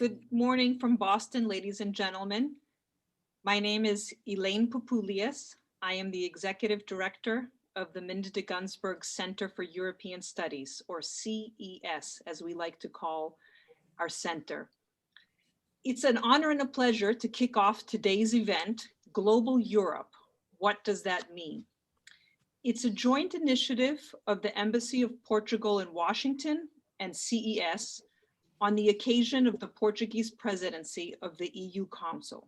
Good morning from Boston, ladies and gentlemen. My name is Elaine Popoulias. I am the Executive Director of the Minda de Gunsberg Center for European Studies, or CES, as we like to call our center. It's an honor and a pleasure to kick off today's event, Global Europe. What does that mean? It's a joint initiative of the Embassy of Portugal in Washington and CES on the occasion of the Portuguese presidency of the EU Council.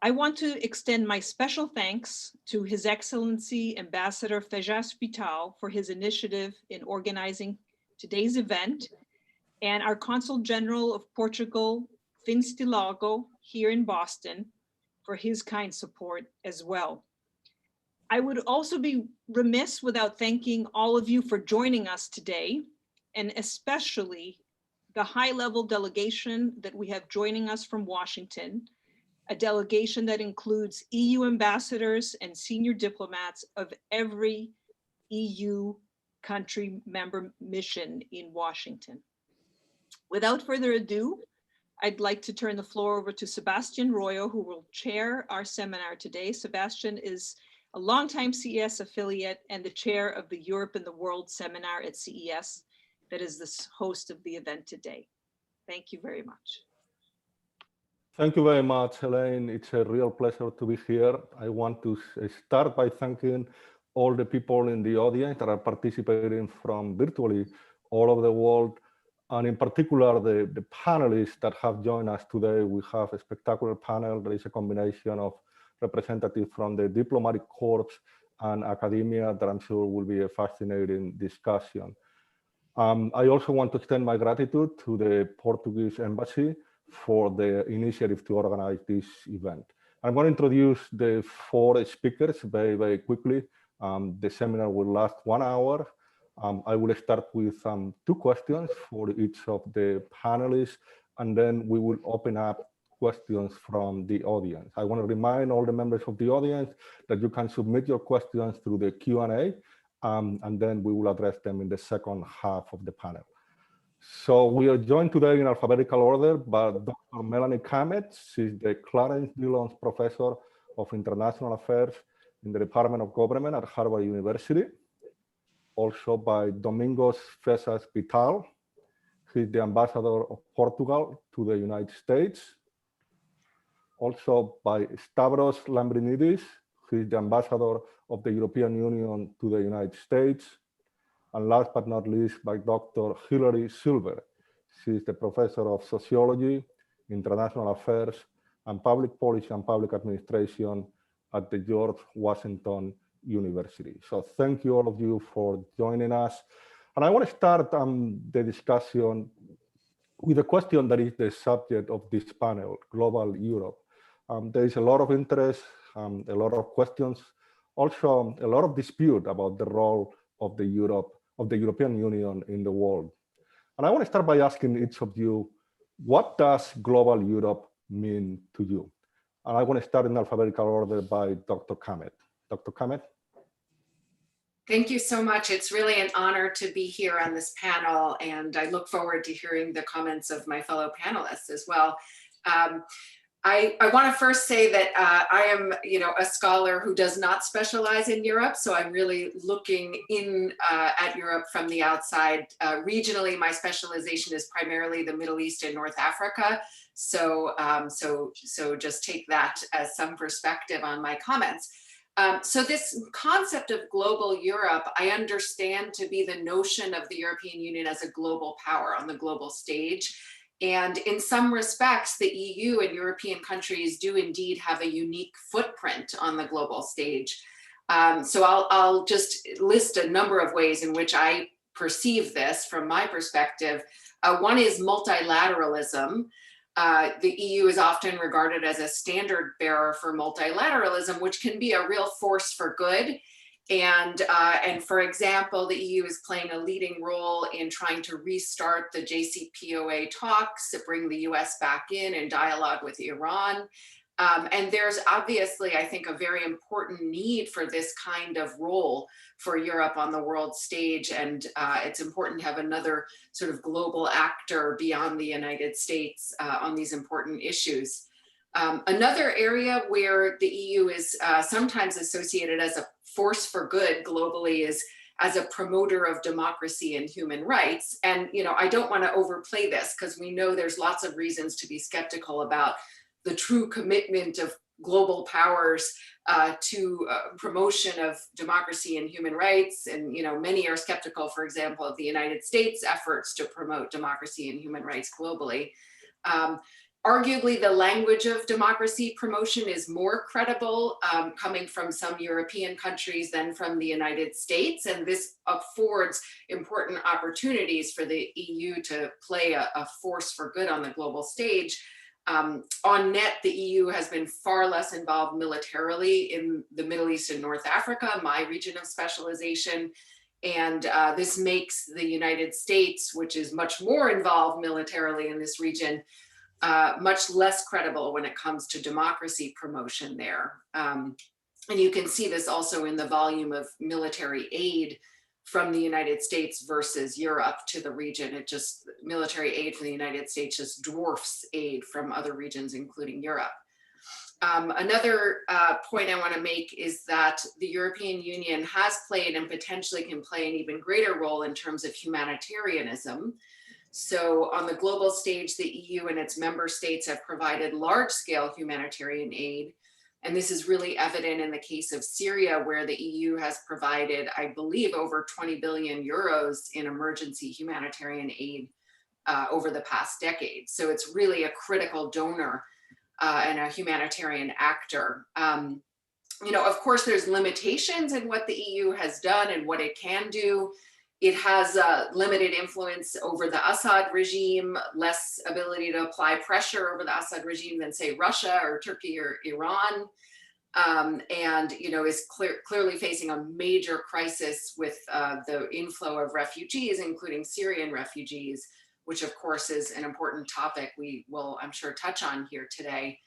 I want to extend my special thanks to His Excellency Ambassador Fejas Pital for his initiative in organizing today's event, and our Consul General of Portugal, Finstilago, here in Boston, for his kind support as well. I would also be remiss without thanking all of you for joining us today, and especially the high-level delegation that we have joining us from Washington, a delegation that includes EU ambassadors and senior diplomats of every EU country member mission in Washington. Without further ado, I'd like to turn the floor over to Sebastian Royo, who will chair our seminar today. Sebastian is a longtime CES affiliate and the chair of the Europe and the World seminar at CES that is the host of the event today. Thank you very much. Thank you very much, Elaine. It's a real pleasure to be here. I want to start by thanking all the people in the audience that are participating from virtually all over the world, and in particular, the panelists that have joined us today. We have a spectacular panel. There is a combination of representatives from the diplomatic corps and academia that I'm sure will be a fascinating discussion. I also want to extend my gratitude to the Portuguese Embassy for the initiative to organize this event. I'm going to introduce the four speakers very, very quickly. The seminar will last 1 hour. I will start with 2 questions for each of the panelists, and then we will open up questions from the audience. I want to remind all the members of the audience that you can submit your questions through the Q&A, and then we will address them in the second half of the panel. So we are joined today in alphabetical order by Dr. Melanie Kamet. She's the Clarence Dillon Professor of International Affairs in the Department of Government at Harvard University. Also by Domingos Fesas Vital. He's the Ambassador of Portugal to the United States. Also by Stavros Lambrinidis. He's the Ambassador of the European Union to the United States. And last but not least, by Dr. Hilary Silver. She's the Professor of Sociology, International Affairs, and Public Policy and Public Administration at the George Washington University. So thank you all of you for joining us. And I want to start the discussion with a question that is the subject of this panel, Global Europe. There is a lot of interest, a lot of questions, also a lot of dispute about the role of the European Union in the world. And I want to start by asking each of you, what does Global Europe mean to you? And I want to start in alphabetical order by Dr. Kamet. Dr. Kamet? Thank you so much. It's really an honor to be here on this panel, and I look forward to hearing the comments of my fellow panelists as well. I want to first say that I am, a scholar who does not specialize in Europe, so I'm really looking in at Europe from the outside. Regionally, my specialization is primarily the Middle East and North Africa, so just take that as some perspective on my comments. So this concept of global Europe, I understand to be the notion of the European Union as a global power on the global stage. And in some respects, the EU and European countries do indeed have a unique footprint on the global stage. So I'll just list a number of ways in which I perceive this from my perspective. One is multilateralism. The EU is often regarded as a standard bearer for multilateralism, which can be a real force for good. And for example, the EU is playing a leading role in trying to restart the JCPOA talks to bring the US back in and dialogue with Iran. And there's obviously, I think, a very important need for this kind of role for Europe on the world stage. And it's important to have another sort of global actor beyond the United States on these important issues. Another area where the EU is sometimes associated as a force for good globally is as a promoter of democracy and human rights. And, you know, I don't want to overplay this because we know there's lots of reasons to be skeptical about the true commitment of global powers to promotion of democracy and human rights. And, you know, many are skeptical, for example, of the United States' efforts to promote democracy and human rights globally. Arguably, the language of democracy promotion is more credible coming from some European countries than from the United States. And this affords important opportunities for the EU to play a force for good on the global stage. On net, the EU has been far less involved militarily in the Middle East and North Africa, my region of specialization. And this makes the United States, which is much more involved militarily in this region, much less credible when it comes to democracy promotion there. And you can see this also in the volume of military aid from the United States versus Europe to the region. It just, military aid from the United States just dwarfs aid from other regions, including Europe. Another point I want to make is that the European Union has played and potentially can play an even greater role in terms of humanitarianism. So on the global stage, the EU and its member states have provided large-scale humanitarian aid. And this is really evident in the case of Syria, where the EU has provided, I believe, over 20 billion euros in emergency humanitarian aid over the past decade. So it's really a critical donor and a humanitarian actor. You know, of course, there's limitations in what the EU has done and what it can do. It has limited influence over the Assad regime, less ability to apply pressure over the Assad regime than, say, Russia or Turkey or Iran. And, you know, is clearly facing a major crisis with the inflow of refugees, including Syrian refugees, which, of course, is an important topic we will, I'm sure, touch on here today.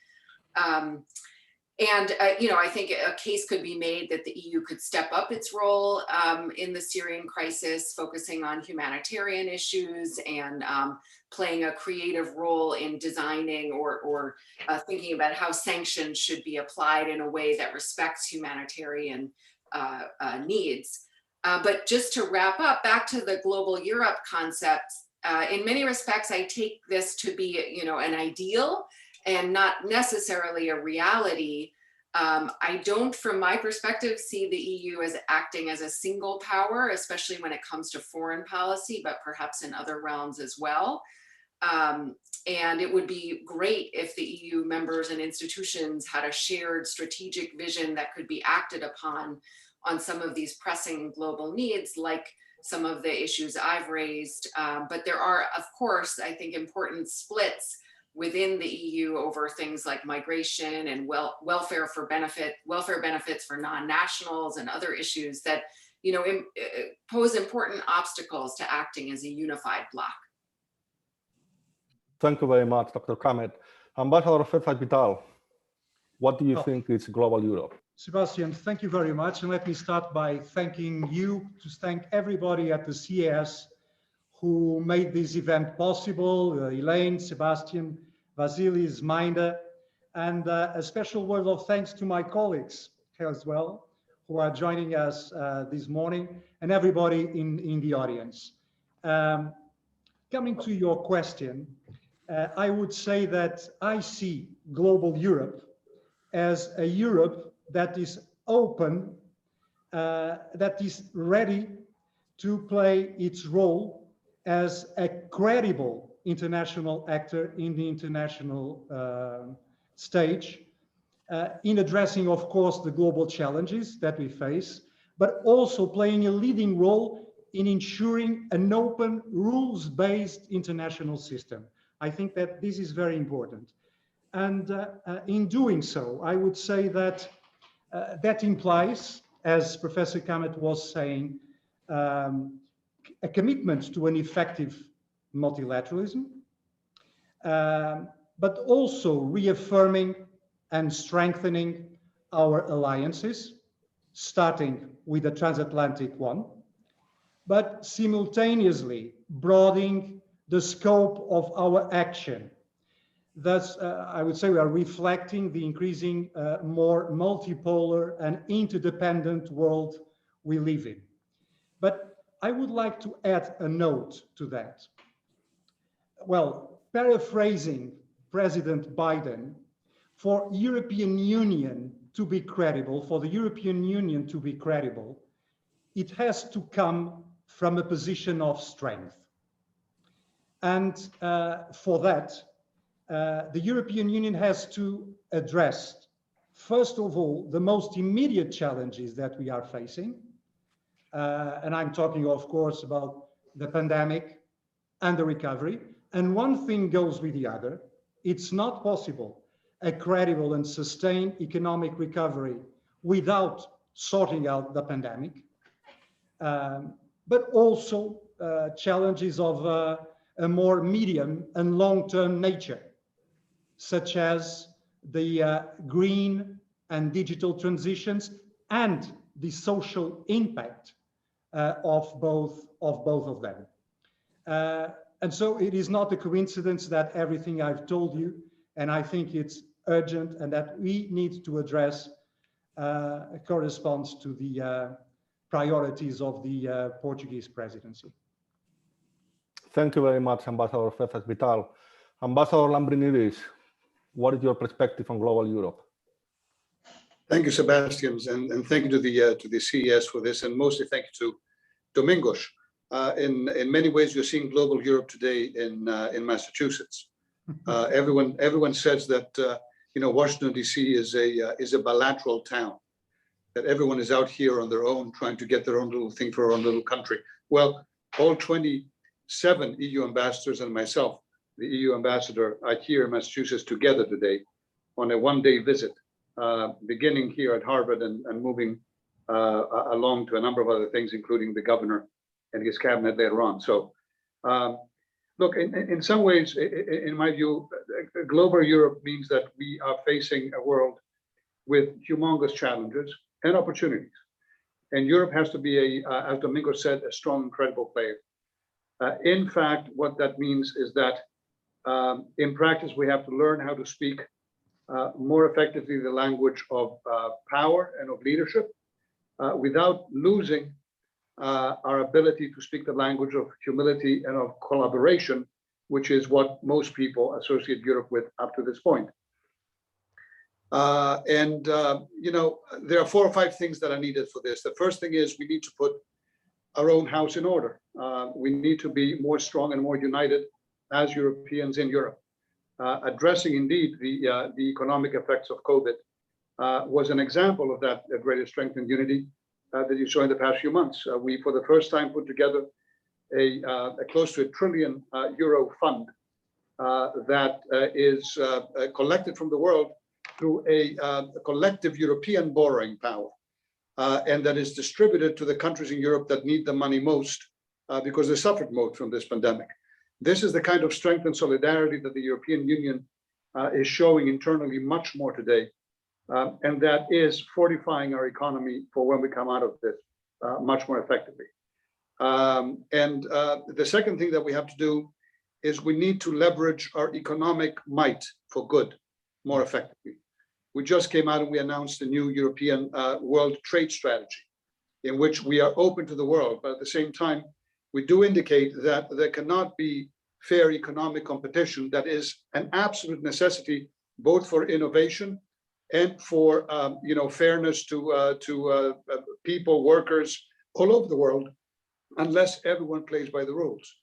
You know, I think a case could be made that the EU could step up its role in the Syrian crisis, focusing on humanitarian issues and playing a creative role in designing or thinking about how sanctions should be applied in a way that respects humanitarian needs. But just to wrap up, back to the global Europe concept, in many respects, I take this to be, you know, an ideal and not necessarily a reality. I don't, from my perspective, see the EU as acting as a single power, especially when it comes to foreign policy, but perhaps in other realms as well. And it would be great if the EU members and institutions had a shared strategic vision that could be acted upon on some of these pressing global needs, like some of the issues I've raised. But there are, of course, I think, important splits within the EU over things like migration and welfare benefits for non-nationals and other issues that, you know, pose important obstacles to acting as a unified bloc. Thank you very much, Dr. Kamet. Ambassador Fetzak Vital, what do you think is global Europe? Sebastian, thank you very much. And let me start by thanking you, to thank everybody at the CAS who made this event possible, Elaine, Sebastian, Vasilis, Minder, and a special word of thanks to my colleagues as well, who are joining us this morning, and everybody in the audience. Coming to your question, I would say that I see global Europe as a Europe that is open, that is ready to play its role as a credible international actor in the international stage, in addressing, of course, the global challenges that we face, but also playing a leading role in ensuring an open, rules-based international system. I think that this is very important. And in doing so, I would say that that implies, as Professor Kamet was saying, a commitment to an effective multilateralism, but also reaffirming and strengthening our alliances, starting with the transatlantic one, but simultaneously broadening the scope of our action. Thus, I would say we are reflecting the increasing more multipolar and interdependent world we live in. But I would like to add a note to that. Well, paraphrasing President Biden, for European Union to be credible, for the European Union to be credible, it has to come from a position of strength. And for that, the European Union has to address, first of all, the most immediate challenges that we are facing. And I'm talking, of course, about the pandemic and the recovery. And one thing goes with the other. It's not possible a credible and sustained economic recovery without sorting out the pandemic, but also challenges of a more medium and long-term nature, such as the green and digital transitions and the social impact of both of them. And so it is not a coincidence that everything I've told you, and I think it's urgent and that we need to address corresponds to the priorities of the Portuguese presidency. Thank you very much, Ambassador Fefes Vital. Ambassador Lambrinidis, what is your perspective on global Europe? Thank you, Sebastian, and thank you to the CES for this, and mostly thank you to Domingos. In many ways, you're seeing global Europe today in Massachusetts. Everyone says that Washington D.C. is a bilateral town, that everyone is out here on their own trying to get their own little thing for our own little country. Well, all 27 EU ambassadors and myself, the EU ambassador, are here in Massachusetts together today on a one-day visit, beginning here at Harvard and moving along to a number of other things, including the governor and his cabinet later on. So, look, in some ways, in my view, global Europe means that we are facing a world with humongous challenges and opportunities. And Europe has to be, as Domingos said, a strong and credible player. In fact, what that means is that in practice, we have to learn how to speak more effectively the language of power and of leadership without losing our ability to speak the language of humility and of collaboration, which is what most people associate Europe with up to this point. There are 4 or 5 things that are needed for this. The first thing is we need to put our own house in order. We need to be more strong and more united as Europeans in Europe. Addressing indeed the economic effects of COVID was an example of that greater strength and unity that you saw in the past few months. We, for the first time, put together a close to €1 trillion fund that is collected from the world through a collective European borrowing power, and that is distributed to the countries in Europe that need the money most because they suffered most from this pandemic. This is the kind of strength and solidarity that the European Union is showing internally much more today, and that is fortifying our economy for when we come out of this much more effectively. The second thing that we have to do is we need to leverage our economic might for good more effectively. We just came out and we announced a new European world trade strategy in which we are open to the world, but at the same time, we do indicate that there cannot be fair economic competition that is an absolute necessity both for innovation and for fairness to people, workers all over the world, unless everyone plays by the rules,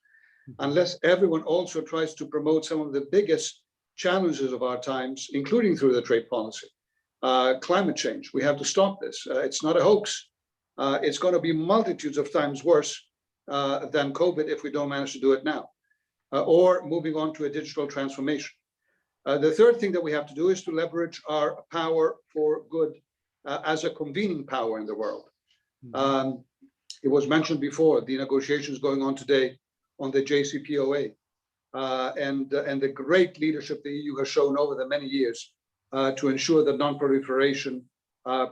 unless everyone also tries to promote some of the biggest challenges of our times, including through the trade policy. Climate change, we have to stop this. It's not a hoax. It's going to be multitudes of times worse than COVID if we don't manage to do it now, or moving on to a digital transformation. The third thing that we have to do is to leverage our power for good as a convening power in the world. It was mentioned before, the negotiations going on today on the JCPOA and the great leadership the EU has shown over the many years to ensure that non-proliferation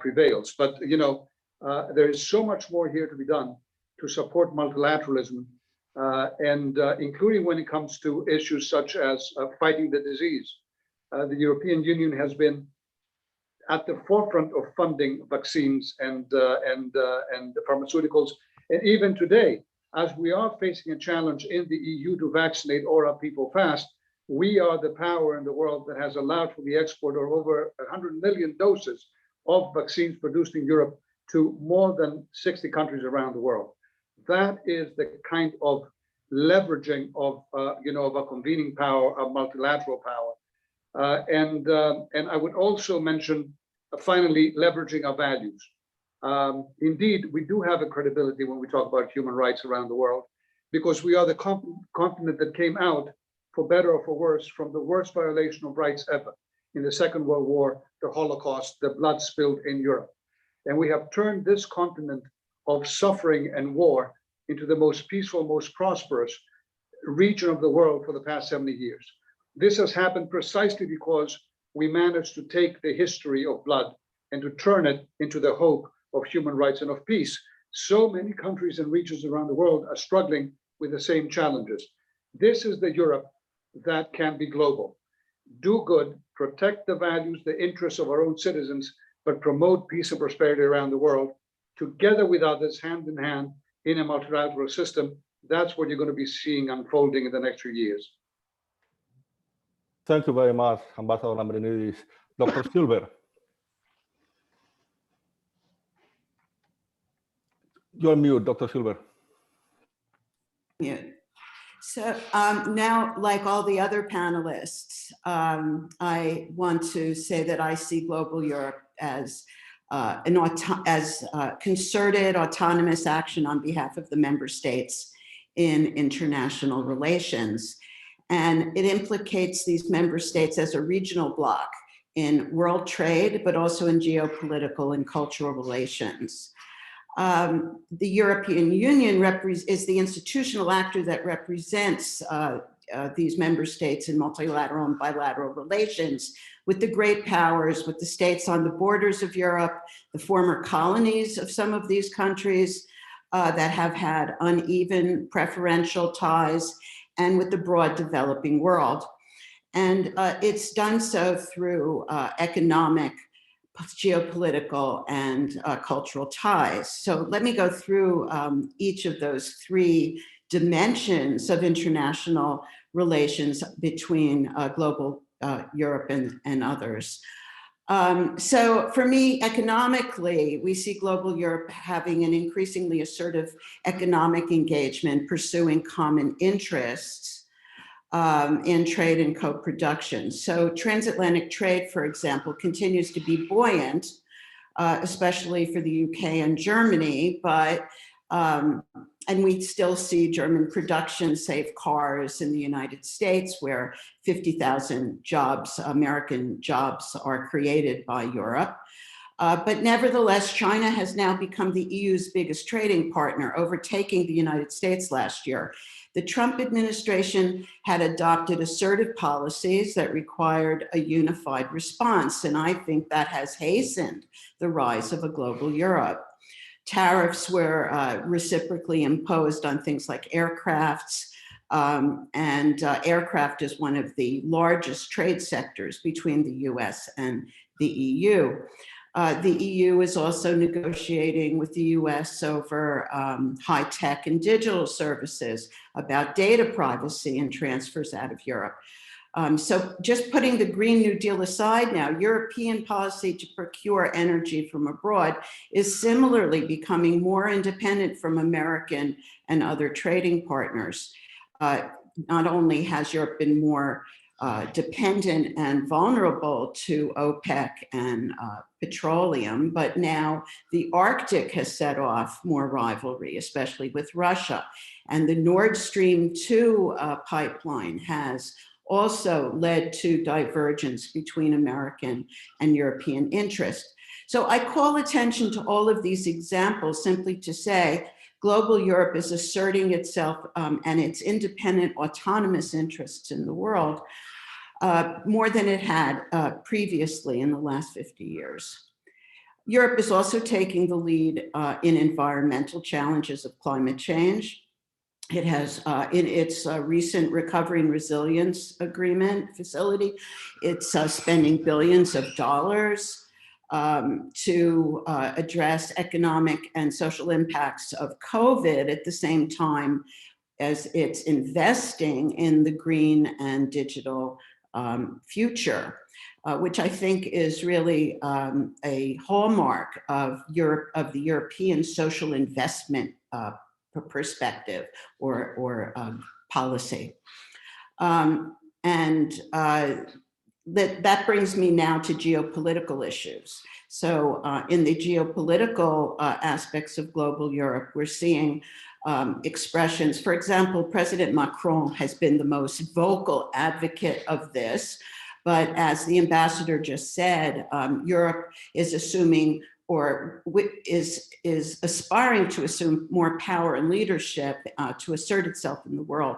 prevails. But there is so much more here to be done to support multilateralism, and including when it comes to issues such as fighting the disease. The European Union has been at the forefront of funding vaccines and pharmaceuticals. And even today, as we are facing a challenge in the EU to vaccinate all our people fast, we are the power in the world that has allowed for the export of over 100 million doses of vaccines produced in Europe to more than 60 countries around the world. That is the kind of leveraging of a convening power, of multilateral power. And I would also mention, finally, leveraging our values. Indeed, we do have a credibility when we talk about human rights around the world, because we are the continent that came out, for better or for worse, from the worst violation of rights ever in the Second World War, the Holocaust, the blood spilled in Europe. And we have turned this continent of suffering and war into the most peaceful, most prosperous region of the world for the past 70 years. This has happened precisely because we managed to take the history of blood and to turn it into the hope of human rights and of peace. So many countries and regions around the world are struggling with the same challenges. This is the Europe that can be global. Do good, protect the values, the interests of our own citizens, but promote peace and prosperity around the world, together with others, hand in hand, in a multilateral system. That's what you're going to be seeing unfolding in the next few years. Thank you very much, Ambassador Lambrinidis. Dr. Silver. You're mute, Dr. Silver. Mute. So now, like all the other panelists, I want to say that I see global Europe as concerted autonomous action on behalf of the member states in international relations. And it implicates these member states as a regional bloc in world trade, but also in geopolitical and cultural relations. The European Union is the institutional actor that represents these member states in multilateral and bilateral relations with the great powers, with the states on the borders of Europe, the former colonies of some of these countries that have had uneven preferential ties, and with the broad developing world. And it's done so through economic, geopolitical, and cultural ties. So let me go through each of those three dimensions of international relations between global Europe and others. So for me, economically, we see global Europe having an increasingly assertive economic engagement, pursuing common interests in trade and co-production. So transatlantic trade, for example, continues to be buoyant, especially for the UK and Germany, but and we still see German production save cars in the United States, where 50,000 jobs, American jobs, are created by Europe. But nevertheless, China has now become the EU's biggest trading partner, overtaking the United States last year. The Trump administration had adopted assertive policies that required a unified response, and I think that has hastened the rise of a global Europe. Tariffs were reciprocally imposed on things like aircrafts, and aircraft is one of the largest trade sectors between the US and the EU. The EU is also negotiating with the US over high-tech and digital services, about data privacy and transfers out of Europe. So just putting the Green New Deal aside now, European policy to procure energy from abroad is similarly becoming more independent from American and other trading partners. Not only has Europe been more dependent and vulnerable to OPEC and petroleum, but now the Arctic has set off more rivalry, especially with Russia. And the Nord Stream 2 pipeline has also led to divergence between American and European interest. So I call attention to all of these examples simply to say global Europe is asserting itself and its independent autonomous interests in the world more than it had previously in the last 50 years. Europe is also taking the lead in environmental challenges of climate change. It has, in its recent Recovery and Resilience Agreement facility, it's spending billions of dollars to address economic and social impacts of COVID at the same time as it's investing in the green and digital future, which I think is really a hallmark of Europe, of the European social investment perspective or policy. That brings me now to geopolitical issues. So in the geopolitical aspects of global Europe, we're seeing expressions. For example, President Macron has been the most vocal advocate of this, but as the ambassador just said, Europe is assuming or is aspiring to assume more power and leadership to assert itself in the world,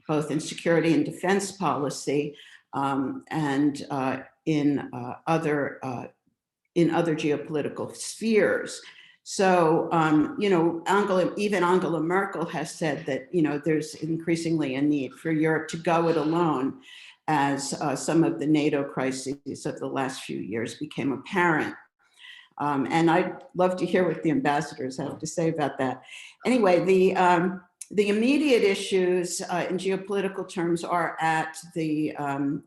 both in security and defense policy and in other geopolitical spheres. So, you know, even Angela Merkel has said that, you know, there's increasingly a need for Europe to go it alone as some of the NATO crises of the last few years became apparent. And I'd love to hear what the ambassadors have to say about that. Anyway, the immediate issues in geopolitical terms are at the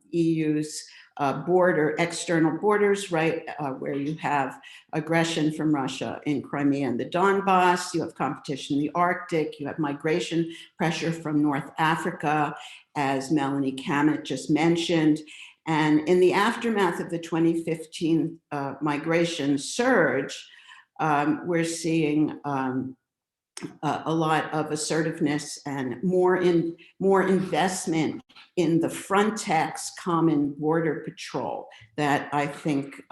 EU's external borders, right, where you have aggression from Russia in Crimea and the Donbass, you have competition in the Arctic, you have migration pressure from North Africa, as Melanie Kamet just mentioned. And in the aftermath of the 2015 migration surge, we're seeing a lot of assertiveness and more investment in the Frontex common border patrol that I think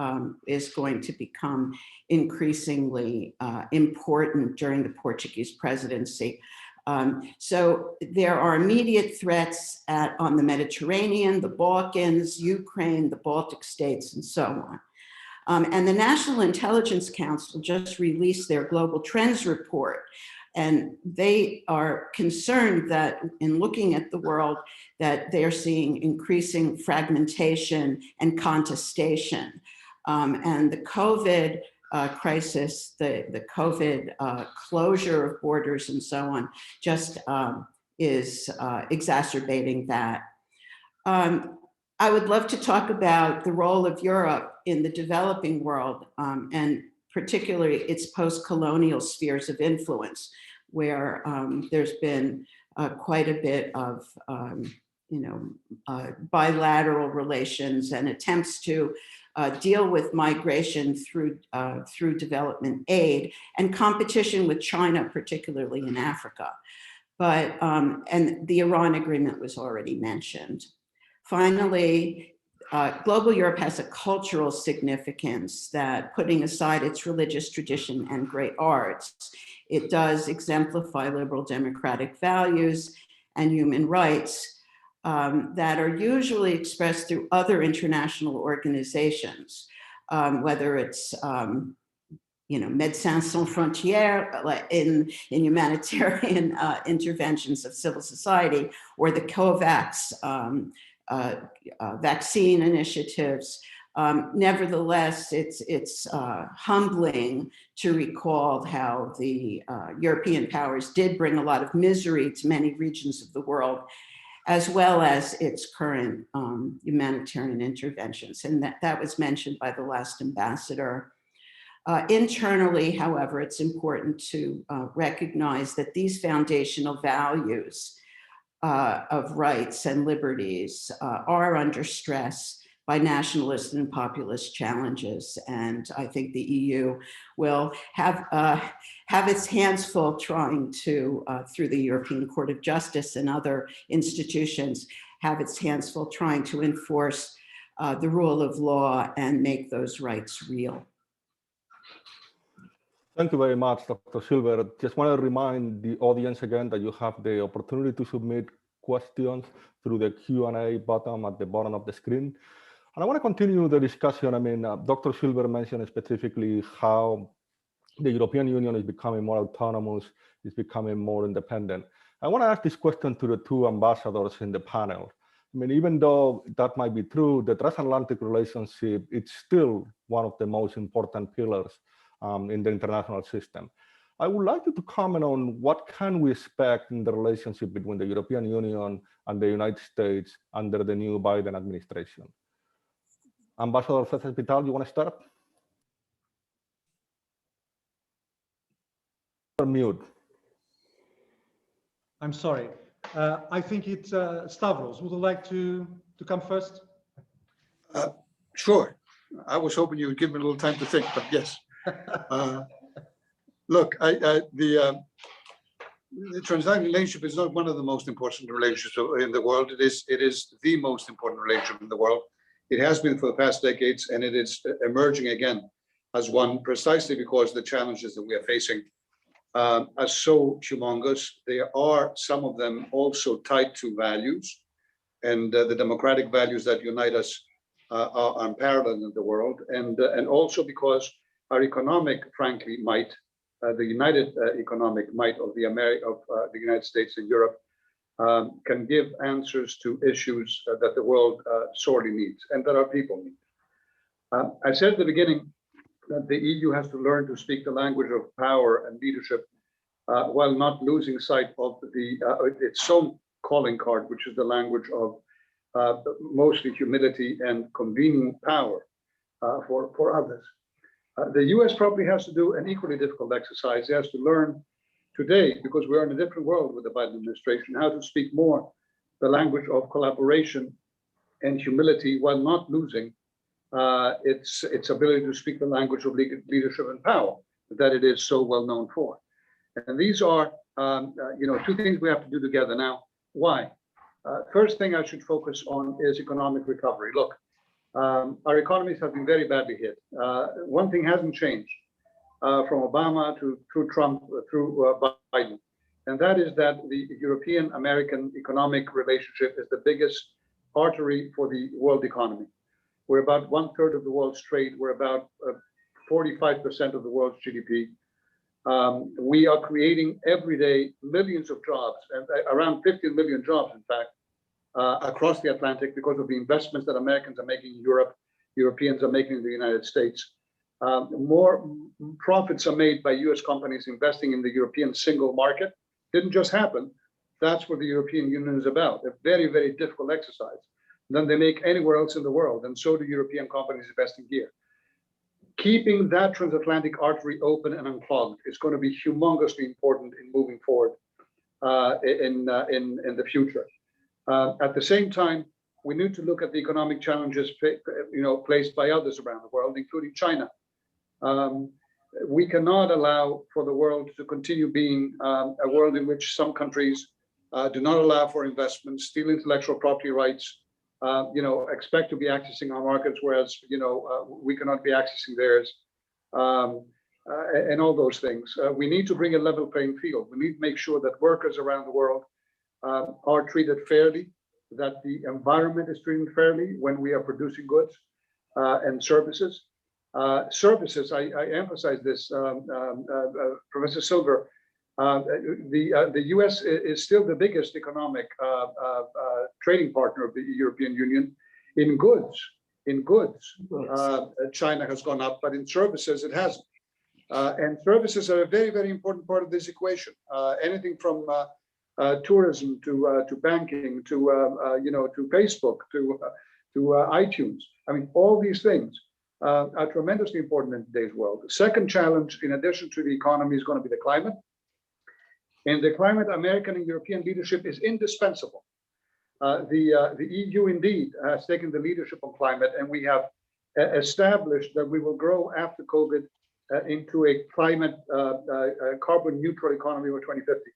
is going to become increasingly important during the Portuguese presidency. So there are immediate threats on the Mediterranean, the Balkans, Ukraine, the Baltic states, and so on. And the National Intelligence Council just released their Global Trends Report. And they are concerned that in looking at the world, that they're seeing increasing fragmentation and contestation. And the COVID crisis, the COVID closure of borders and so on, just is exacerbating that. I would love to talk about the role of Europe in the developing world, and particularly its post-colonial spheres of influence, where there's been quite a bit of bilateral relations and attempts to deal with migration through development aid and competition with China, particularly in Africa. But, and the Iran agreement was already mentioned. Finally, global Europe has a cultural significance that, putting aside its religious tradition and great arts, it does exemplify liberal democratic values and human rights that are usually expressed through other international organizations, whether it's Médecins Sans Frontières in humanitarian interventions of civil society, or the COVAX vaccine initiatives. Nevertheless, it's humbling to recall how the European powers did bring a lot of misery to many regions of the world, as well as its current humanitarian interventions. And that was mentioned by the last ambassador. Internally, however, it's important to recognize that these foundational values of rights and liberties are under stress by nationalist and populist challenges. And I think the EU will have its hands full trying to, through the European Court of Justice and other institutions, have its hands full trying to enforce the rule of law and make those rights real. Thank you very much, Dr. Silver. Just want to remind the audience again that you have the opportunity to submit questions through the Q&A button at the bottom of the screen. And I want to continue the discussion. I mean, Dr. Silver mentioned specifically how the European Union is becoming more autonomous, is becoming more independent. I want to ask this question to the two ambassadors in the panel. I mean, even though that might be true, the transatlantic relationship, it's still one of the most important pillars in the international system. I would like you to comment on what can we expect in the relationship between the European Union and the United States under the new Biden administration. Ambassador Cesar Vital, you want to start? Mute. I'm sorry. I think it's Stavros. Would you like to come first? Sure. I was hoping you would give me a little time to think, but yes. Look, the transatlantic relationship is not one of the most important relationships in the world. It is the most important relationship in the world. It has been for the past decades, and it is emerging again as one, precisely because the challenges that we are facing are so humongous. There are some of them also tied to values, and the democratic values that unite us are unparalleled in the world, and also because our economic, frankly, might, the united economic might of the United States and Europe can give answers to issues that the world sorely needs and that our people need. I said at the beginning that the EU has to learn to speak the language of power and leadership while not losing sight of its own calling card, which is the language of mostly humility and convening power for others. The US probably has to do an equally difficult exercise. It has to learn today, because we're in a different world with the Biden administration, how to speak more the language of collaboration and humility while not losing its ability to speak the language of leadership and power that it is so well known for. And these are, two things we have to do together. Now, why? First thing I should focus on is economic recovery. Look, our economies have been very badly hit. One thing hasn't changed from Obama through Trump, through Biden, and that is that the European-American economic relationship is the biggest artery for the world economy. We're about 1/3 of the world's trade. We're about 45% of the world's GDP. We are creating every day millions of jobs, and around 15 million jobs, in fact, across the Atlantic because of the investments that Americans are making in Europe, Europeans are making in the United States. More profits are made by US companies investing in the European single market. Didn't just happen. That's what the European Union is about. A very, very difficult exercise than they make anywhere else in the world. And so do European companies investing here. Keeping that transatlantic artery open and unclogged is going to be humongously important in moving forward in the future. At the same time, we need to look at the economic challenges placed by others around the world, including China. We cannot allow for the world to continue being a world in which some countries do not allow for investment, steal intellectual property rights, expect to be accessing our markets, whereas we cannot be accessing theirs, and all those things. We need to bring a level playing field. We need to make sure that workers around the world are treated fairly, that the environment is treated fairly when we are producing goods and services. Services, I emphasize this, Professor Silver, the US is still the biggest economic trading partner of the European Union in goods. China has gone up, but in services it hasn't. And services are a very, very important part of this equation. Anything from tourism to banking to Facebook to iTunes. I mean, all these things are tremendously important in today's world. The second challenge, in addition to the economy, is going to be the climate. In the climate, American and European leadership is indispensable. The EU indeed has taken the leadership on climate, and we have established that we will grow after COVID into a climate carbon neutral economy by 2050.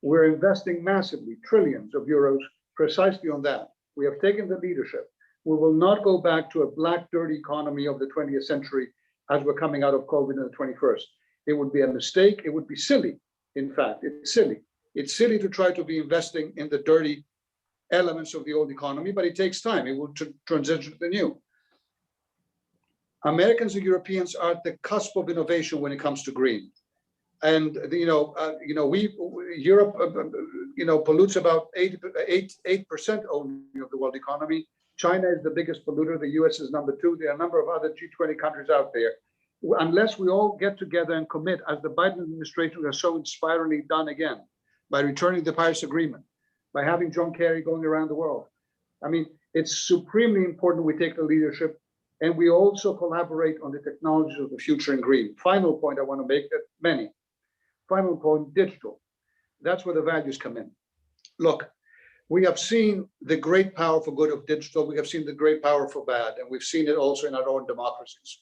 We're investing massively, trillions of euros, precisely on that. We have taken the leadership. We will not go back to a black, dirty economy of the 20th century as we're coming out of COVID in the 21st. It would be a mistake. It would be silly. In fact, it's silly. It's silly to try to be investing in the dirty elements of the old economy, but it takes time. It will transition to the new. Americans and Europeans are at the cusp of innovation when it comes to green. And Europe pollutes about 8% only of the world economy. China is the biggest polluter. The US is number 2. There are a number of other G20 countries out there. Unless we all get together and commit, as the Biden administration has so inspiringly done again, by returning the Paris Agreement, by having John Kerry going around the world. I mean, it's supremely important we take the leadership, and we also collaborate on the technologies of the future in green. Final point I want to make, that many. Final point, digital. That's where the values come in. Look, we have seen the great power for good of digital. We have seen the great power for bad, and we've seen it also in our own democracies.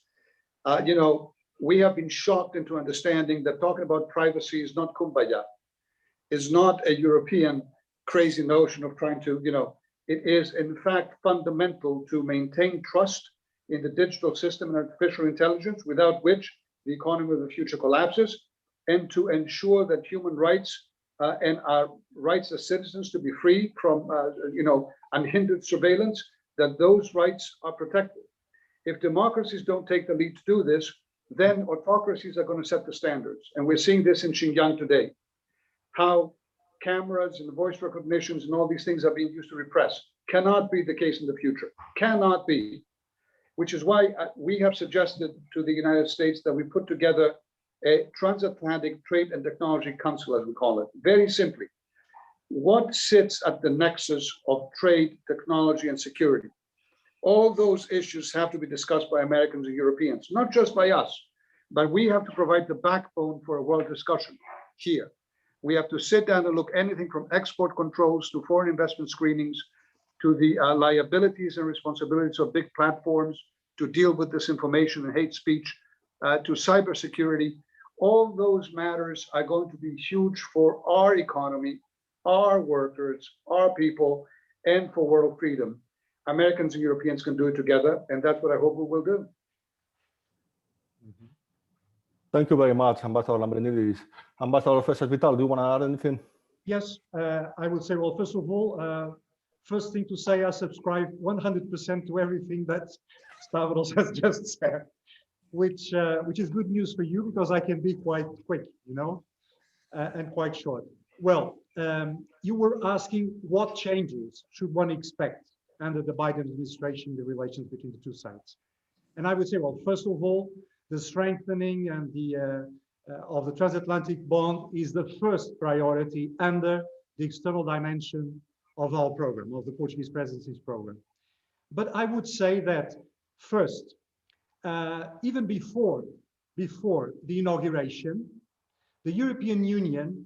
We have been shocked into understanding that talking about privacy is not kumbaya, is not a European crazy notion of trying to, it is in fact fundamental to maintain trust in the digital system and artificial intelligence, without which the economy of the future collapses, and to ensure that human rights and our rights as citizens to be free from, unhindered surveillance, that those rights are protected. If democracies don't take the lead to do this, then autocracies are going to set the standards. And we're seeing this in Xinjiang today, how cameras and voice recognitions and all these things are being used to repress. Cannot be the case in the future. Cannot be. Which is why we have suggested to the United States that we put together a Transatlantic Trade and Technology Council, as we call it. Very simply, what sits at the nexus of trade, technology, and security? All those issues have to be discussed by Americans and Europeans, not just by us, but we have to provide the backbone for a world discussion here. We have to sit down and look anything from export controls to foreign investment screenings, to the liabilities and responsibilities of big platforms, to deal with disinformation and hate speech, to cybersecurity. All those matters are going to be huge for our economy, our workers, our people, and for world freedom. Americans and Europeans can do it together, and that's what I hope we will do. Thank you very much, Ambassador Lambrinidis. Ambassador Fesas Vital, do you want to add anything? Yes, I would say, well, first of all, first thing to say, I subscribe 100% to everything that Stavros has just said, which is good news for you, because I can be quite quick, and quite short. Well, you were asking what changes should one expect under the Biden administration, the relations between the two sides. And I would say, well, first of all, the strengthening and of the transatlantic bond is the first priority under the external dimension of our program, of the Portuguese presidency's program. But I would say that first, even before the inauguration, the European Union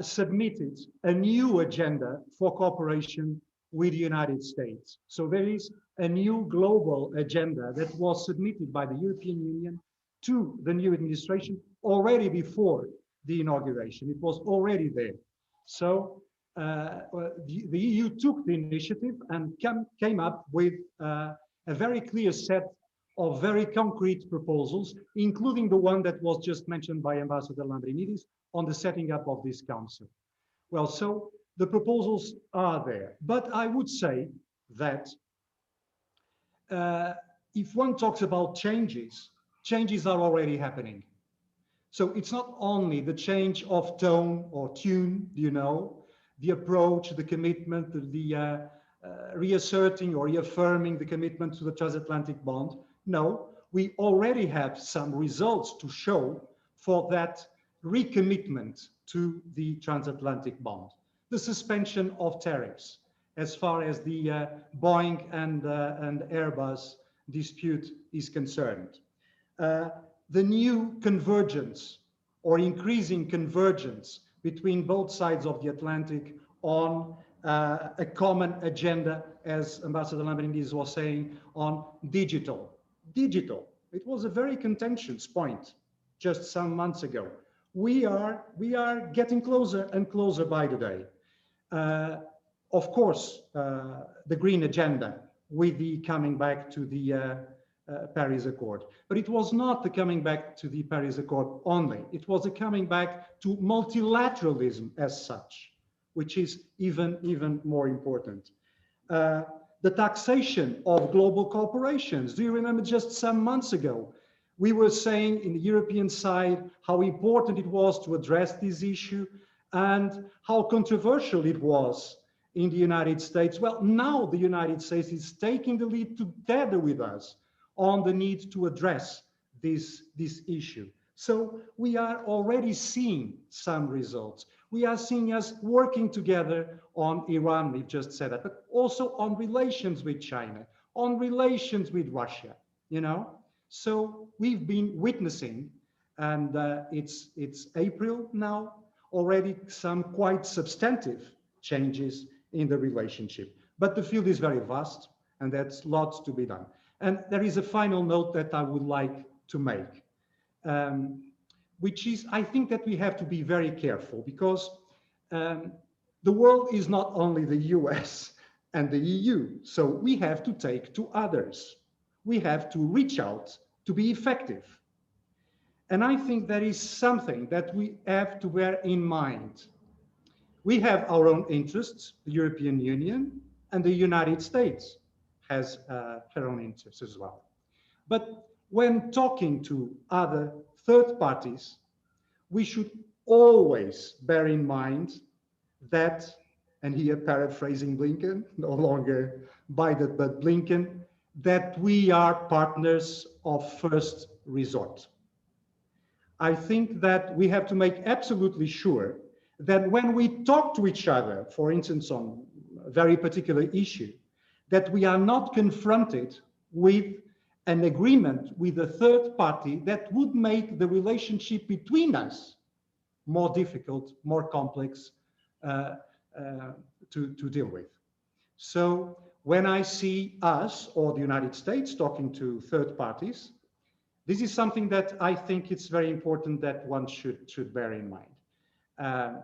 submitted a new agenda for cooperation with the United States. So there is a new global agenda that was submitted by the European Union to the new administration already before the inauguration. It was already there. So the EU took the initiative and came up with a very clear set of very concrete proposals, including the one that was just mentioned by Ambassador Lambrinidis on the setting up of this council. Well, so the proposals are there, but I would say that if one talks about changes, changes are already happening. So it's not only the change of tone or tune, the approach, the commitment, the reasserting or reaffirming the commitment to the transatlantic bond. No, we already have some results to show for that recommitment to the transatlantic bond. The suspension of tariffs as far as the Boeing and Airbus dispute is concerned. The new convergence or increasing convergence between both sides of the Atlantic on a common agenda, as Ambassador Lambrinidis was saying, on digital. Digital, it was a very contentious point just some months ago. We are getting closer and closer by the day. Of course, the green agenda with the coming back to the Paris Accord. But it was not the coming back to the Paris Accord only. It was a coming back to multilateralism as such. which is even more important. The taxation of global corporations. Do you remember just some months ago, we were saying in the European side how important it was to address this issue and how controversial it was in the United States. Well, now the United States is taking the lead together with us on the need to address this issue. So we are already seeing some results. We are seeing us working together on Iran, we've just said that, but also on relations with China, on relations with Russia, you know? So we've been witnessing, and it's April now, already some quite substantive changes in the relationship. But the field is very vast, and there's lots to be done. And there is a final note that I would like to make. Which is, I think that we have to be very careful because the world is not only the US and the EU. So we have to take to others. We have to reach out to be effective. And I think that is something that we have to bear in mind. We have our own interests, the European Union, and the United States has her own interests as well. But when talking to other third parties, we should always bear in mind that, and here paraphrasing Blinken, no longer Biden, but Blinken, that we are partners of first resort. I think that we have to make absolutely sure that when we talk to each other, for instance, on a very particular issue, that we are not confronted with an agreement with a third party that would make the relationship between us more difficult, more complex to deal with. So when I see us or the United States talking to third parties, this is something that I think it's very important that one should bear in mind.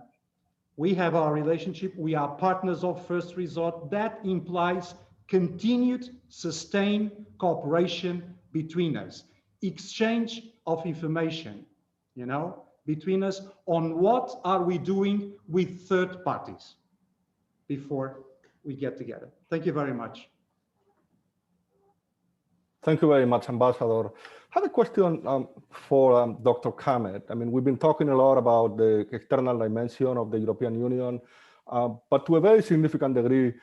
We have our relationship, we are partners of first resort. That implies continued, sustained cooperation between us, exchange of information, you know, between us on what are we doing with third parties before we get together. Thank you very much. Thank you very much, Ambassador. I have a question for Dr. Kamet. I mean, we've been talking a lot about the external dimension of the European Union, but to a very significant degree,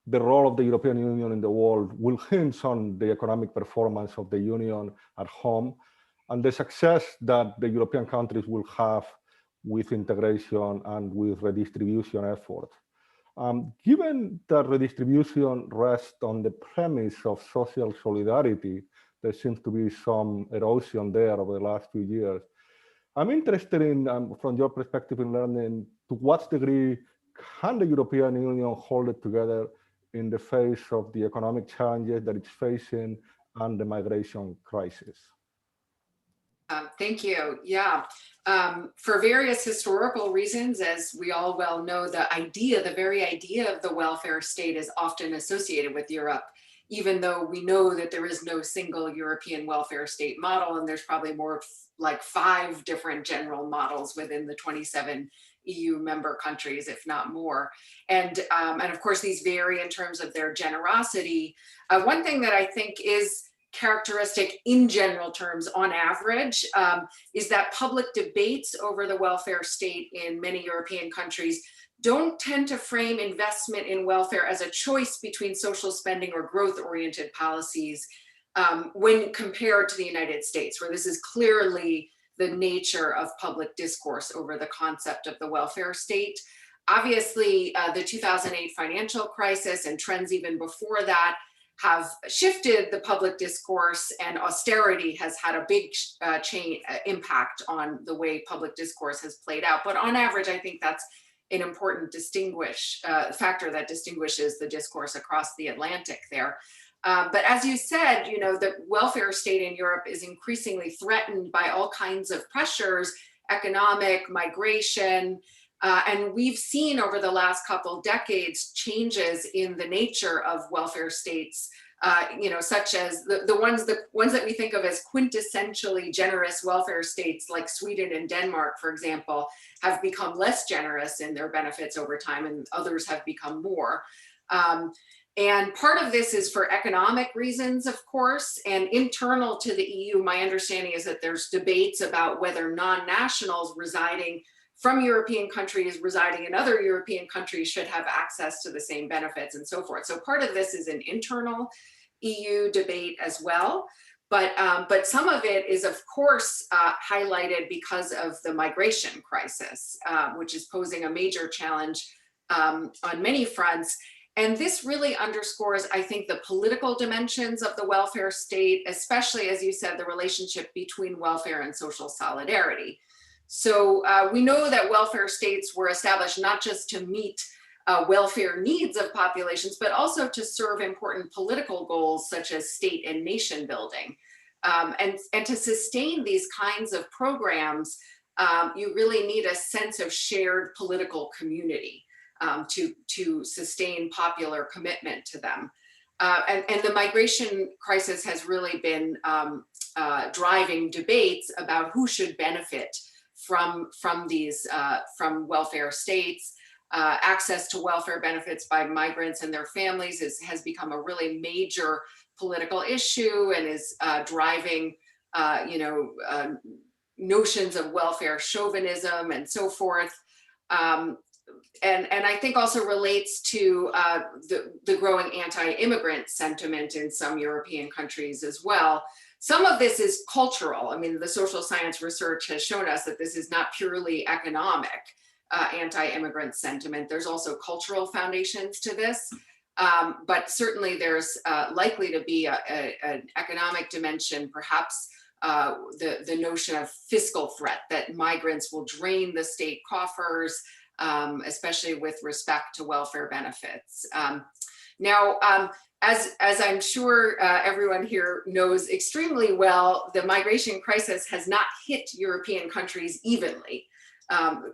the role of the European Union in the world will hinge on the economic performance of the Union at home and the success that the European countries will have with integration and with redistribution efforts. Given that redistribution rests on the premise of social solidarity, there seems to be some erosion there over the last few years. I'm interested in, from your perspective, in learning to what degree can the European Union hold it together in the face of the economic challenges that it's facing and the migration crisis? Thank you. Yeah, for various historical reasons, as we all well know, the very idea of the welfare state is often associated with Europe, even though we know that there is no single European welfare state model, and there's probably more like 5 different general models within the 27 EU member countries, if not more. And of course, these vary in terms of their generosity. One thing that I think is characteristic in general terms on average is that public debates over the welfare state in many European countries don't tend to frame investment in welfare as a choice between social spending or growth-oriented policies when compared to the United States, where this is clearly the nature of public discourse over the concept of the welfare state. Obviously, the 2008 financial crisis and trends even before that have shifted the public discourse, and austerity has had a big impact on the way public discourse has played out. But on average, I think that's an important factor that distinguishes the discourse across the Atlantic there. But as you said, you know, the welfare state in Europe is increasingly threatened by all kinds of pressures, economic, migration, and we've seen over the last couple decades changes in the nature of welfare states such as the ones that we think of as quintessentially generous welfare states like Sweden and Denmark, for example, have become less generous in their benefits over time, and others have become more. And part of this is for economic reasons, of course, and internal to the EU, my understanding is that there's debates about whether non-nationals residing from European countries residing in other European countries should have access to the same benefits and so forth. So part of this is an internal EU debate as well. But some of it is, of course, highlighted because of the migration crisis, which is posing a major challenge on many fronts. And this really underscores, I think, the political dimensions of the welfare state, especially, as you said, the relationship between welfare and social solidarity. So we know that welfare states were established not just to meet welfare needs of populations, but also to serve important political goals such as state and nation building. And to sustain these kinds of programs, you really need a sense of shared political community to sustain popular commitment to them. And the migration crisis has really been driving debates about who should benefit from welfare states. Access to welfare benefits by migrants and their families has become a really major political issue and is driving, notions of welfare chauvinism and so forth. And I think also relates to the growing anti-immigrant sentiment in some European countries as well. Some of this is cultural. I mean, the social science research has shown us that this is not purely economic anti-immigrant sentiment. There's also cultural foundations to this. But certainly there's likely to be an economic dimension, perhaps the notion of fiscal threat, that migrants will drain the state coffers, especially with respect to welfare benefits. Now, as I'm sure everyone here knows extremely well, the migration crisis has not hit European countries evenly.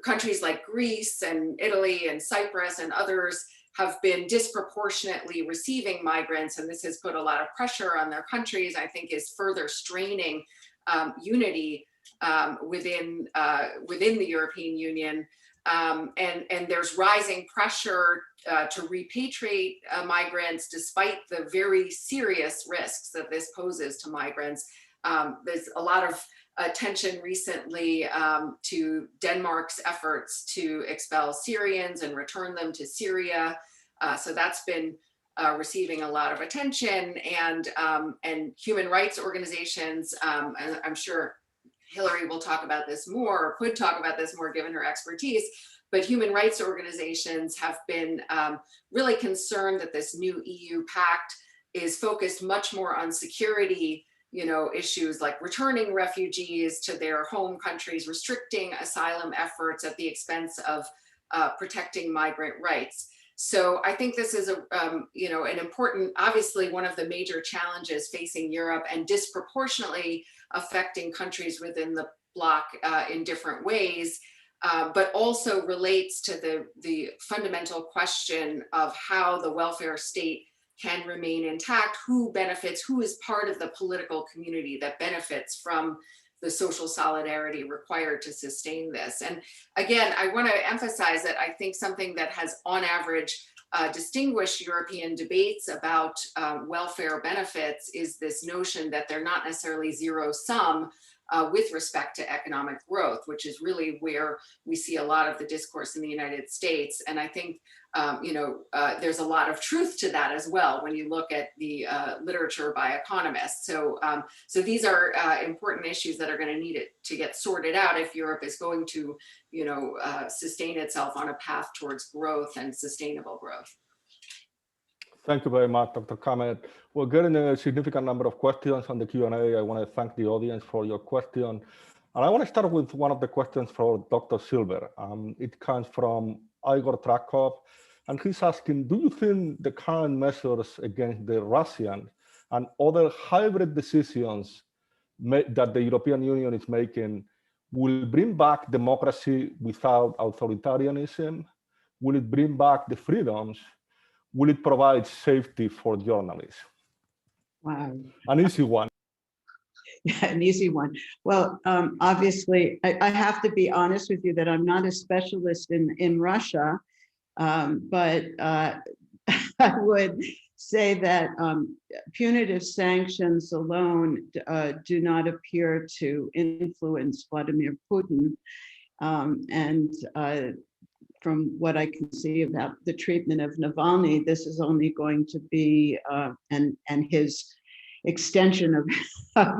Countries like Greece and Italy and Cyprus and others have been disproportionately receiving migrants, and this has put a lot of pressure on their countries, I think is further straining unity within the European Union. And there's rising pressure to repatriate migrants despite the very serious risks that this poses to migrants. There's a lot of attention recently to Denmark's efforts to expel Syrians and return them to Syria. So that's been receiving a lot of attention, and human rights organizations, and I'm sure Hillary will talk about this more, or could talk about this more given her expertise, but human rights organizations have been really concerned that this new EU pact is focused much more on security, issues like returning refugees to their home countries, restricting asylum efforts at the expense of protecting migrant rights. So I think this is an important, obviously one of the major challenges facing Europe and disproportionately affecting countries within the bloc in different ways, but also relates to the fundamental question of how the welfare state can remain intact, who benefits, who is part of the political community that benefits from the social solidarity required to sustain this. And again, I want to emphasize that I think something that has on average distinguished European debates about welfare benefits is this notion that they're not necessarily zero sum with respect to economic growth, which is really where we see a lot of the discourse in the United States. And I think, there's a lot of truth to that as well when you look at the literature by economists. So, so these are important issues that are going to need to get sorted out if Europe is going to, sustain itself on a path towards growth and sustainable growth. Thank you very much, Dr. Kamet. We're getting a significant number of questions on the Q&A. I want to thank the audience for your question. And I want to start with one of the questions for Dr. Silver. It comes from Igor Trakov, and he's asking, do you think the current measures against the Russians and other hybrid decisions that the European Union is making will bring back democracy without authoritarianism? Will it bring back the freedoms? Will it provide safety for journalists? Wow. An easy one. Yeah, an easy one. Well, obviously, I have to be honest with you that I'm not a specialist in Russia, but I would say that punitive sanctions alone do not appear to influence Vladimir Putin. And from what I can see about the treatment of Navalny, this is only going to be, and his extension of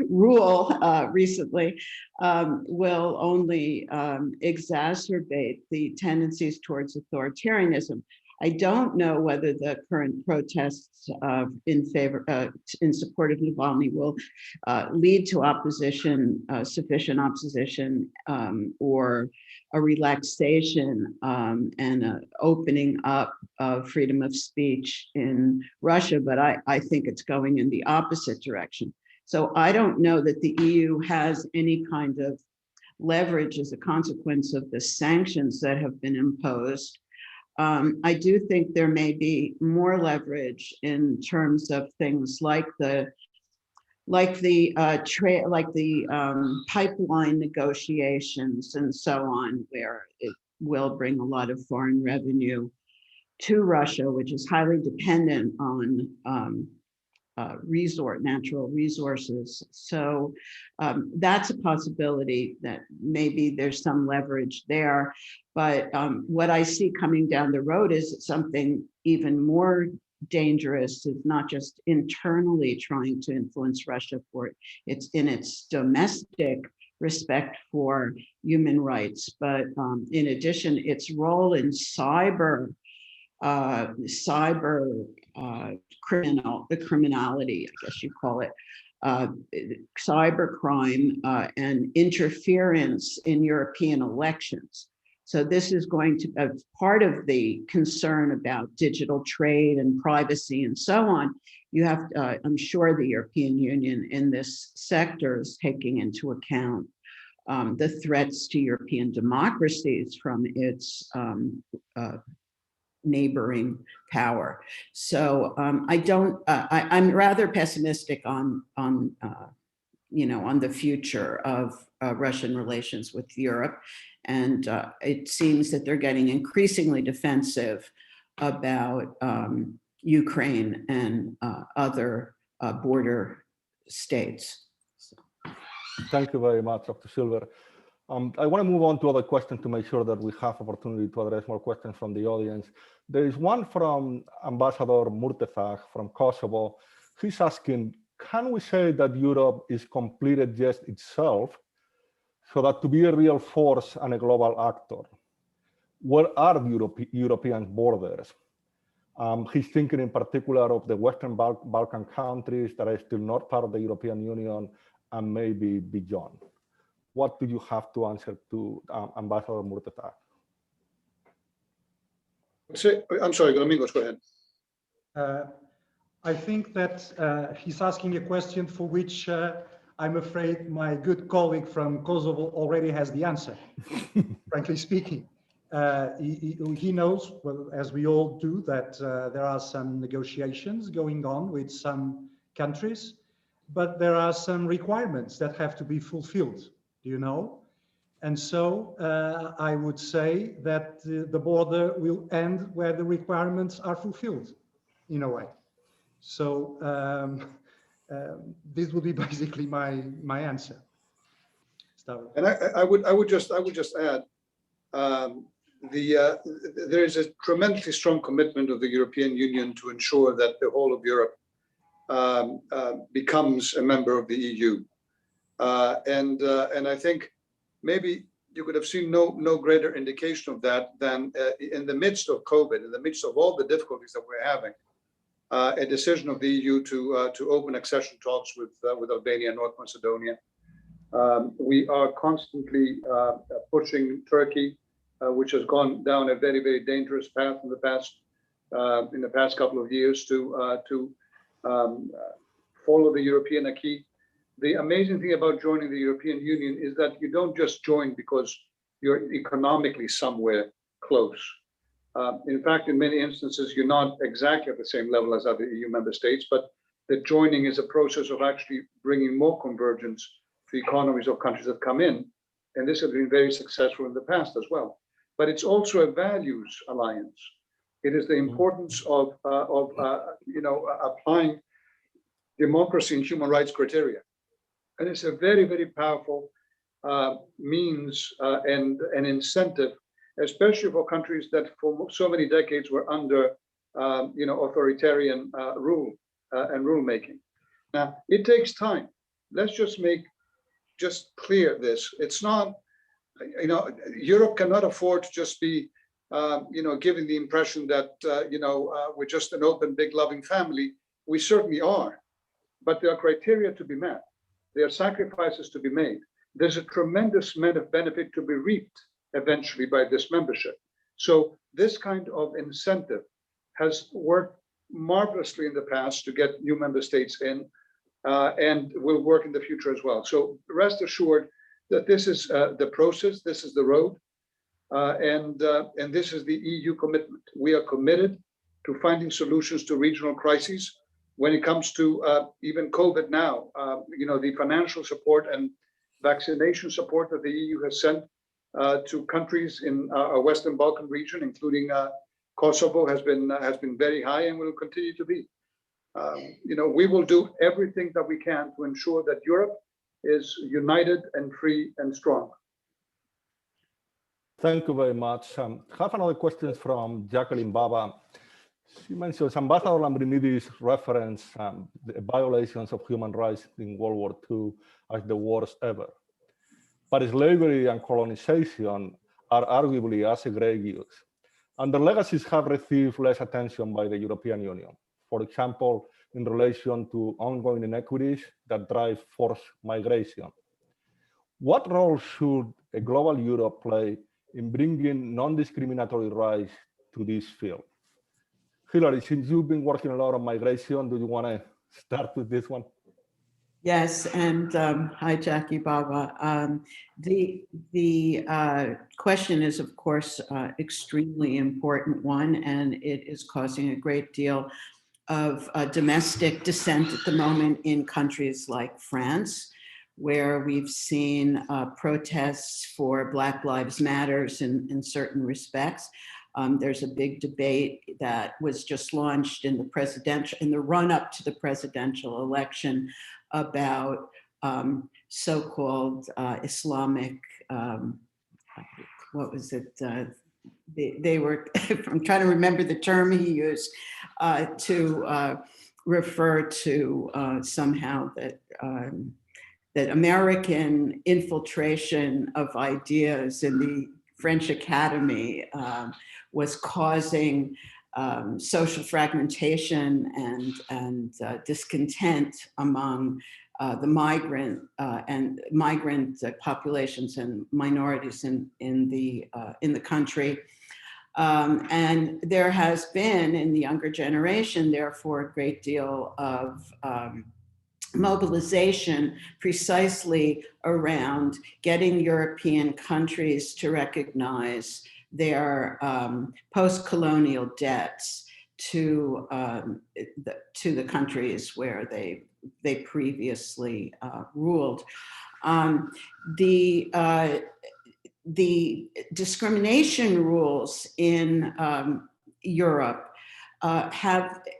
rule recently will only exacerbate the tendencies towards authoritarianism. I don't know whether the current protests in support of Navalny will lead to opposition, sufficient opposition, or a relaxation and an opening up of freedom of speech in Russia, but I think it's going in the opposite direction. So I don't know that the EU has any kind of leverage as a consequence of the sanctions that have been imposed. I do think there may be more leverage in terms of things like the pipeline negotiations and so on, where it will bring a lot of foreign revenue to Russia, which is highly dependent on natural resources. So that's a possibility that maybe there's some leverage there. But what I see coming down the road is something even more dangerous. Is not just internally trying to influence Russia for it's in its domestic respect for human rights, but in addition, its role in cyber criminality, I guess you call it, cyber crime and interference in European elections. So this is going to be part of the concern about digital trade and privacy and so on. You have, I'm sure the European Union in this sector is taking into account the threats to European democracies from its neighboring power. So I'm rather pessimistic on the future of Russian relations with Europe. And it seems that they're getting increasingly defensive about Ukraine and other border states. Thank you very much, Dr. Silver. I want to move on to other questions to make sure that we have opportunity to address more questions from the audience. There is one from Ambassador Murtezag from Kosovo. He's asking, can we say that Europe is completed just itself, so that to be a real force and a global actor, where are the European borders? He's thinking in particular of the Western Balkan countries that are still not part of the European Union and maybe beyond. What do you have to answer to Ambassador Murtezag? I'm sorry, Domingos, go ahead. I think that he's asking a question for which I'm afraid my good colleague from Kosovo already has the answer, frankly speaking. He knows, well, as we all do, that there are some negotiations going on with some countries, but there are some requirements that have to be fulfilled, do you know? And so I would say that the border will end where the requirements are fulfilled, in a way. So this would be basically my answer. And I would just add, there is a tremendously strong commitment of the European Union to ensure that the whole of Europe becomes a member of the EU. And I think maybe you could have seen no greater indication of that than in the midst of COVID, in the midst of all the difficulties that we're having, a decision of the EU to open accession talks with Albania and North Macedonia. We are constantly pushing Turkey, which has gone down a very, very dangerous path in the past couple of years to follow the European acquis. The amazing thing about joining the European Union is that you don't just join because you're economically somewhere close. In fact, in many instances, you're not exactly at the same level as other EU member states, but that joining is a process of actually bringing more convergence to economies of countries that come in. And this has been very successful in the past as well. But it's also a values alliance. It is the importance of applying democracy and human rights criteria. And it's a very, very powerful means and an incentive, especially for countries that for so many decades were under authoritarian rule and rulemaking. Now, it takes time. Let's just make clear this. It's not, Europe cannot afford to just be, giving the impression that, we're just an open, big, loving family. We certainly are, but there are criteria to be met. There are sacrifices to be made. There's a tremendous amount of benefit to be reaped eventually by this membership. So this kind of incentive has worked marvelously in the past to get new member states in, and will work in the future as well. So rest assured that this is the process, this is the road, and this is the EU commitment. We are committed to finding solutions to regional crises. When it comes to even COVID now, the financial support and vaccination support that the EU has sent to countries in our Western Balkan region, including Kosovo, has been very high and will continue to be. We will do everything that we can to ensure that Europe is united and free and strong. Thank you very much. I have another question from Jacqueline Baba. She mentions Ambassador Lambrinidis reference the violations of human rights in World War II as the worst ever. But slavery and colonization are arguably as egregious, and the legacies have received less attention by the European Union. For example, in relation to ongoing inequities that drive forced migration. What role should a global Europe play in bringing non-discriminatory rights to this field? Hilary, since you've been working a lot on migration, do you want to start with this one? Yes, and hi, Jackie Baba. The question is, of course, extremely important one, and it is causing a great deal of domestic dissent at the moment in countries like France, where we've seen protests for Black Lives Matters in certain respects. There's a big debate that was just launched in the run-up to the presidential election about so-called Islamic, what was it? They were, I'm trying to remember the term he used to refer to somehow that American infiltration of ideas in the French Academy was causing social fragmentation and discontent among the migrant populations and minorities in the country. And there has been in the younger generation, therefore, a great deal of mobilization precisely around getting European countries to recognize their post-colonial debts to the countries where they previously ruled. The discrimination rules in Europe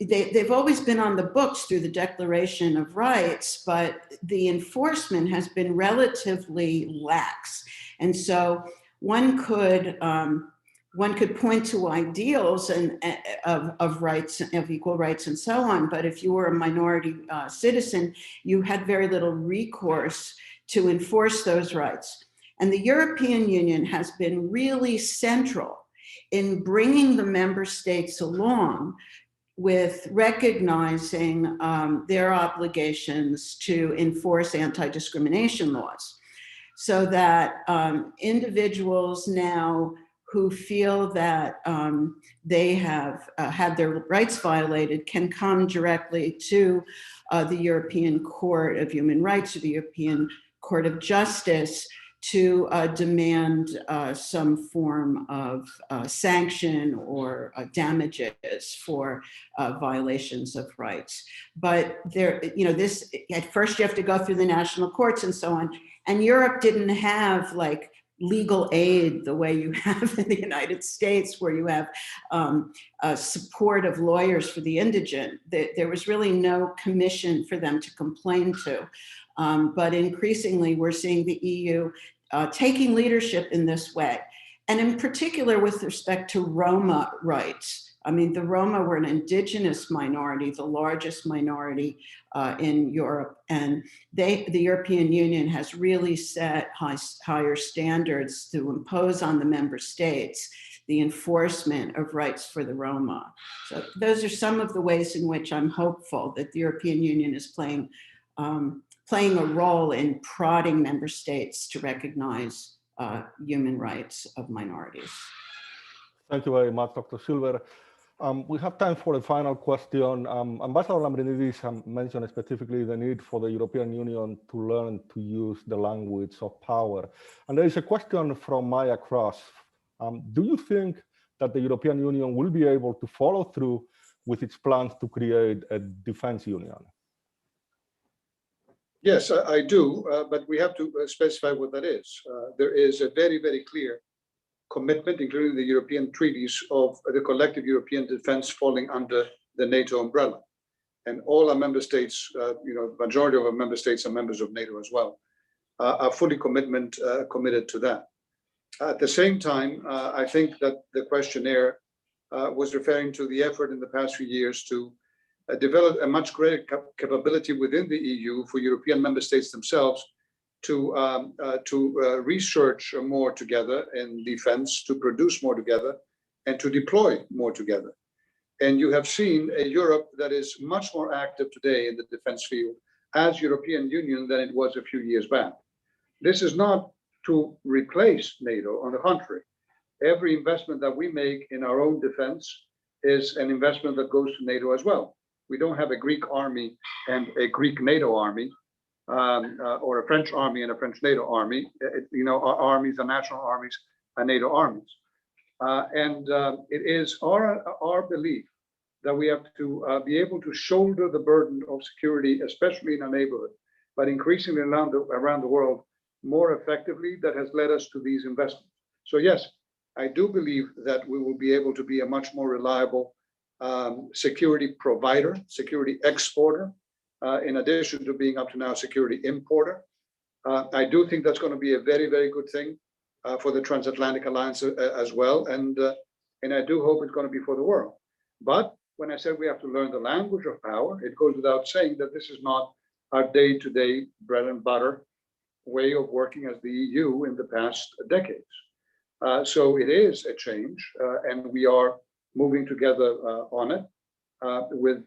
they've always been on the books through the Declaration of Rights, but the enforcement has been relatively lax. And so one could point to ideals of rights, of equal rights and so on, but if you were a minority citizen, you had very little recourse to enforce those rights. And the European Union has been really central in bringing the member states along with recognizing their obligations to enforce anti-discrimination laws, so that individuals now who feel that they have had their rights violated can come directly to the European Court of Human Rights or the European Court of Justice to demand some form of sanction or damages for violations of rights. But there, this, at first you have to go through the national courts and so on. And Europe didn't have like legal aid the way you have in the United States, where you have support of lawyers for the indigent. There was really no commission for them to complain to. But increasingly, we're seeing the EU taking leadership in this way. And in particular, with respect to Roma rights. I mean, the Roma were an indigenous minority, the largest minority in Europe. And the European Union has really set higher standards to impose on the member states the enforcement of rights for the Roma. So those are some of the ways in which I'm hopeful that the European Union is playing a role in prodding member states to recognize human rights of minorities. Thank you very much, Dr. Silver. We have time for a final question. Ambassador Lambrinidis mentioned specifically the need for the European Union to learn to use the language of power. And there is a question from Maya Cross. Do you think that the European Union will be able to follow through with its plans to create a defense union? Yes, I do, but we have to specify what that is. There is a very, very clear commitment, including the European treaties, of the collective European defense falling under the NATO umbrella. And all our member states, the majority of our member states are members of NATO as well, are fully committed to that. At the same time, I think that the questionnaire was referring to the effort in the past few years to develop a much greater capability within the EU for European member states themselves to research more together in defense, to produce more together, and to deploy more together. And you have seen a Europe that is much more active today in the defense field as European Union than it was a few years back. This is not to replace NATO, on the contrary. Every investment that we make in our own defense is an investment that goes to NATO as well. We don't have a Greek army and a Greek NATO army, or a French army and a French NATO army. Our armies are national armies and NATO armies. It is our belief that we have to be able to shoulder the burden of security, especially in our neighborhood, but increasingly around the world more effectively, that has led us to these investments. So yes, I do believe that we will be able to be a much more reliable security provider, security exporter, in addition to being up to now security importer. I do think that's going to be a very, very good thing for the Transatlantic Alliance as well. And I do hope it's going to be for the world. But when I said we have to learn the language of power, it goes without saying that this is not our day-to-day bread and butter way of working as the EU in the past decades. So it is a change, and we are moving together on it with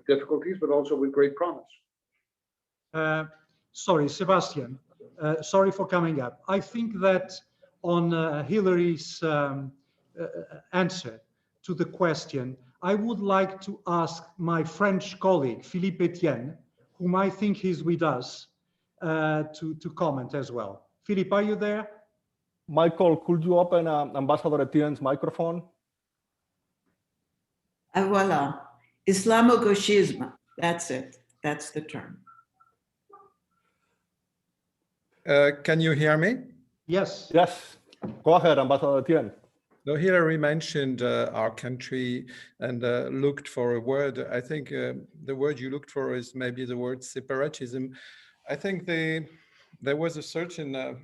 difficulties, but also with great promise. Sorry, Sebastian, sorry for coming up. I think that on Hillary's answer to the question, I would like to ask my French colleague, Philippe Etienne, whom I think he's with us, to comment as well. Philippe, are you there? Michael, could you open Ambassador Etienne's microphone? Voilà, Islamo-gauchisme, that's it, that's the term. Can you hear me? Yes. Yes, go ahead, Ambassador Etienne. No, Hillary mentioned our country and looked for a word. I think the word you looked for is maybe the word separatism. I think there was a certain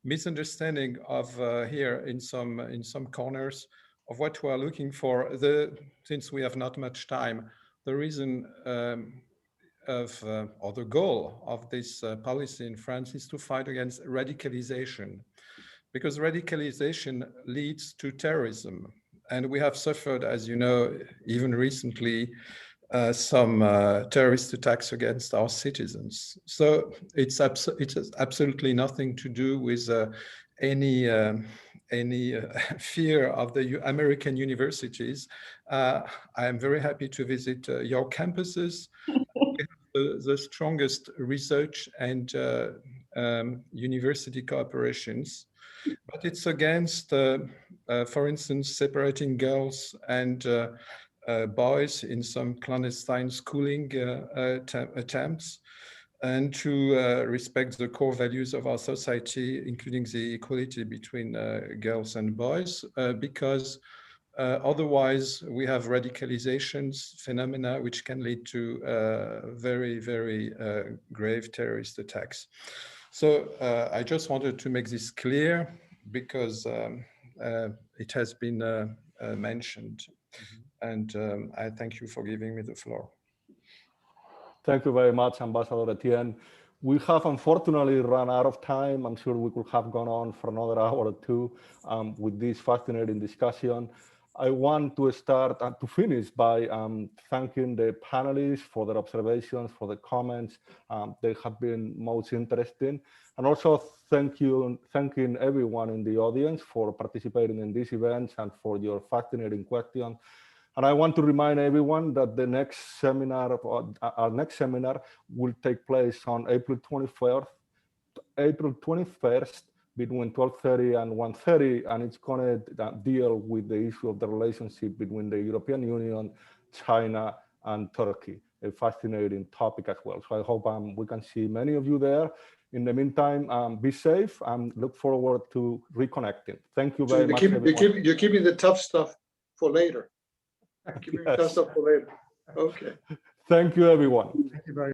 misunderstanding of here in some corners of what we are looking for. Since we have not much time, the reason or the goal of this policy in France is to fight against radicalization, because radicalization leads to terrorism. And we have suffered, as you know, even recently, some terrorist attacks against our citizens. So it has absolutely nothing to do with any fear of the American universities. I am very happy to visit your campuses. We have the strongest research and university cooperations. But it's against, for instance, separating girls and boys in some clandestine schooling attempts, and to respect the core values of our society, including the equality between girls and boys, because otherwise we have radicalizations phenomena which can lead to very, very grave terrorist attacks. So I just wanted to make this clear because it has been mentioned. And I thank you for giving me the floor. Thank you very much, Ambassador Etienne. We have unfortunately run out of time. I'm sure we could have gone on for another hour or two with this fascinating discussion. I want to start to finish by thanking the panelists for their observations, for the comments. They have been most interesting. And also thanking everyone in the audience for participating in these events and for your fascinating questions. And I want to remind everyone that the next seminar, our next seminar will take place on April 21st between 12:30 and 1:30, and it's going to deal with the issue of the relationship between the European Union, China, and Turkey, a fascinating topic as well. So I hope we can see many of you there. In the meantime, be safe and look forward to reconnecting. Thank you very much, everyone. You're keeping the tough stuff for later. Keeping the tough stuff for later. Okay. Thank you, everyone. Thank you very much.